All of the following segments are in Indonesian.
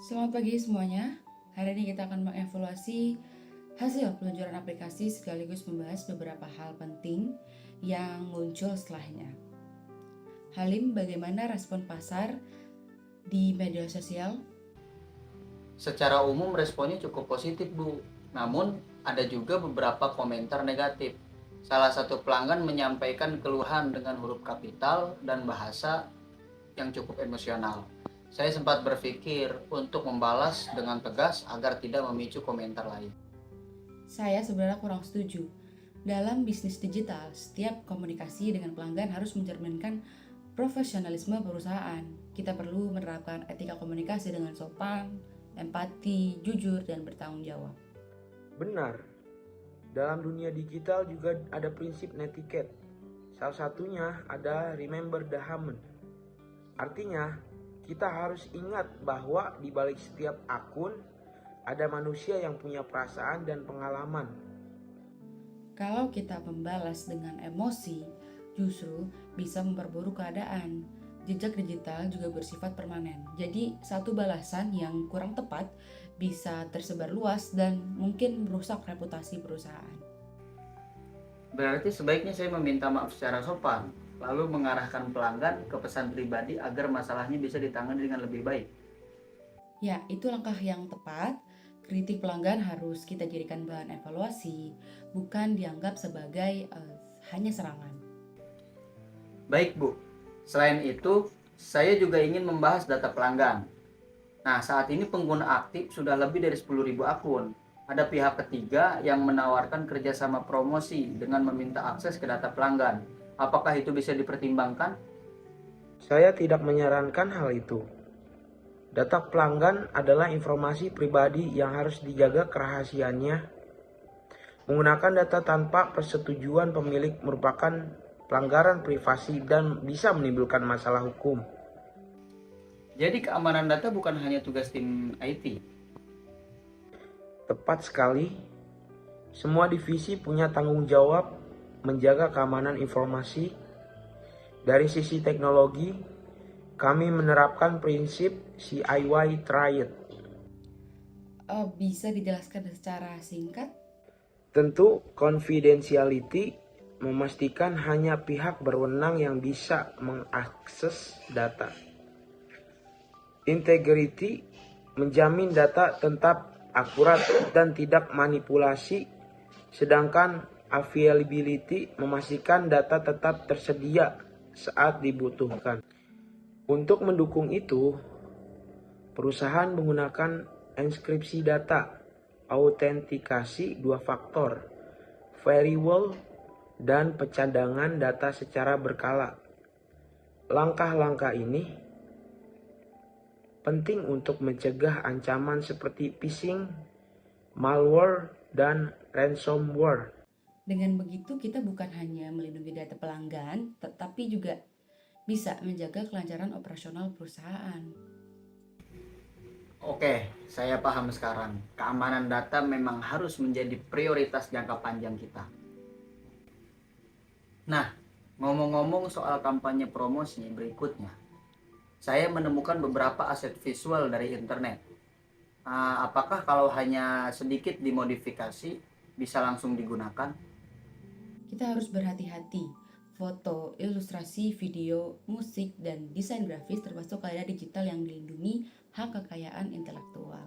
Selamat pagi semuanya. Hari ini kita akan mengevaluasi hasil peluncuran aplikasi sekaligus membahas beberapa hal penting yang muncul setelahnya. Halim, bagaimana respon pasar di media sosial? Secara umum responnya cukup positif, Bu. Namun ada juga beberapa komentar negatif. Salah satu pelanggan menyampaikan keluhan dengan huruf kapital dan bahasa yang cukup emosional. Saya sempat berpikir untuk membalas dengan tegas agar tidak memicu komentar lain. Saya sebenarnya kurang setuju. Dalam bisnis digital, setiap komunikasi dengan pelanggan harus mencerminkan profesionalisme perusahaan. Kita perlu menerapkan etika komunikasi dengan sopan, empati, jujur, dan bertanggung jawab. Benar, dalam dunia digital juga ada prinsip netiquette. Salah satunya ada remember the human. Artinya, kita harus ingat bahwa di balik setiap akun ada manusia yang punya perasaan dan pengalaman. Kalau kita membalas dengan emosi, justru bisa memperburuk keadaan. Jejak digital juga bersifat permanen. Jadi, satu balasan yang kurang tepat bisa tersebar luas dan mungkin merusak reputasi perusahaan. Berarti sebaiknya saya meminta maaf secara sopan, lalu mengarahkan pelanggan ke pesan pribadi agar masalahnya bisa ditangani dengan lebih baik. Ya, itu langkah yang tepat. Kritik pelanggan harus kita jadikan bahan evaluasi, bukan dianggap sebagai hanya serangan. Baik, Bu. Selain itu, saya juga ingin membahas data pelanggan. Nah, saat ini pengguna aktif sudah lebih dari 10.000 akun. Ada pihak ketiga yang menawarkan kerjasama promosi dengan meminta akses ke data pelanggan. Apakah itu bisa dipertimbangkan? Saya tidak menyarankan hal itu. Data pelanggan adalah informasi pribadi yang harus dijaga kerahasiaannya. Menggunakan data tanpa persetujuan pemilik merupakan pelanggaran privasi dan bisa menimbulkan masalah hukum. Jadi keamanan data bukan hanya tugas tim IT. Tepat sekali, semua divisi punya tanggung jawab menjaga keamanan informasi. Dari sisi teknologi, kami menerapkan prinsip CIY Triad. Bisa dijelaskan secara singkat? Tentu, confidentiality memastikan hanya pihak berwenang yang bisa mengakses data. Integrity menjamin data tetap akurat dan tidak manipulasi, sedangkan availability memastikan data tetap tersedia saat dibutuhkan. Untuk mendukung itu, perusahaan menggunakan enkripsi data, autentikasi 2 faktor, firewall, dan pencadangan data secara berkala. Langkah-langkah ini penting untuk mencegah ancaman seperti phishing, malware, dan ransomware. Dengan begitu kita bukan hanya melindungi data pelanggan, tetapi juga bisa menjaga kelancaran operasional perusahaan. Oke, saya paham sekarang. Keamanan data memang harus menjadi prioritas jangka panjang kita. Nah, ngomong-ngomong soal kampanye promosi berikutnya, saya menemukan beberapa aset visual dari internet. Apakah kalau hanya sedikit dimodifikasi bisa langsung digunakan? Kita harus berhati-hati. Foto, ilustrasi, video, musik, dan desain grafis termasuk karya digital yang dilindungi hak kekayaan intelektual.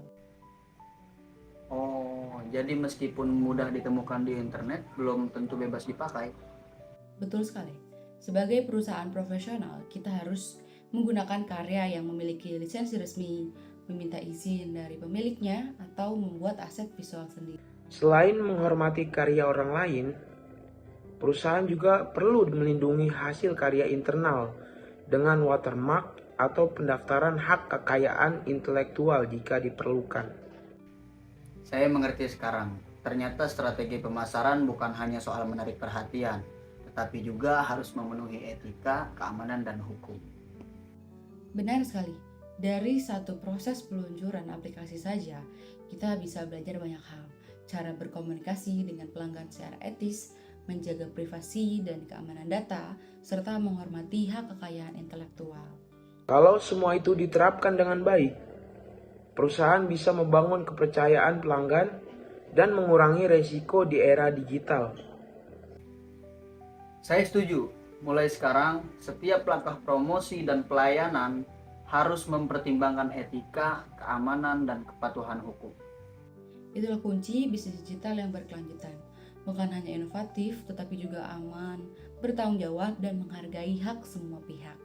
Oh, jadi meskipun mudah ditemukan di internet, belum tentu bebas dipakai. Betul sekali. Sebagai perusahaan profesional, kita harus menggunakan karya yang memiliki lisensi resmi, meminta izin dari pemiliknya, atau membuat aset visual sendiri. Selain menghormati karya orang lain, perusahaan juga perlu melindungi hasil karya internal dengan watermark atau pendaftaran hak kekayaan intelektual jika diperlukan. Saya mengerti sekarang. Ternyata strategi pemasaran bukan hanya soal menarik perhatian, tetapi juga harus memenuhi etika, keamanan, dan hukum. Benar sekali. Dari satu proses peluncuran aplikasi saja, kita bisa belajar banyak hal. Cara berkomunikasi dengan pelanggan secara etis, menjaga privasi dan keamanan data, serta menghormati hak kekayaan intelektual. Kalau semua itu diterapkan dengan baik, perusahaan bisa membangun kepercayaan pelanggan dan mengurangi resiko di era digital. Saya setuju. Mulai sekarang, setiap langkah promosi dan pelayanan harus mempertimbangkan etika, keamanan, dan kepatuhan hukum. Itulah kunci bisnis digital yang berkelanjutan. Bukan hanya inovatif, tetapi juga aman, bertanggung jawab, dan menghargai hak semua pihak.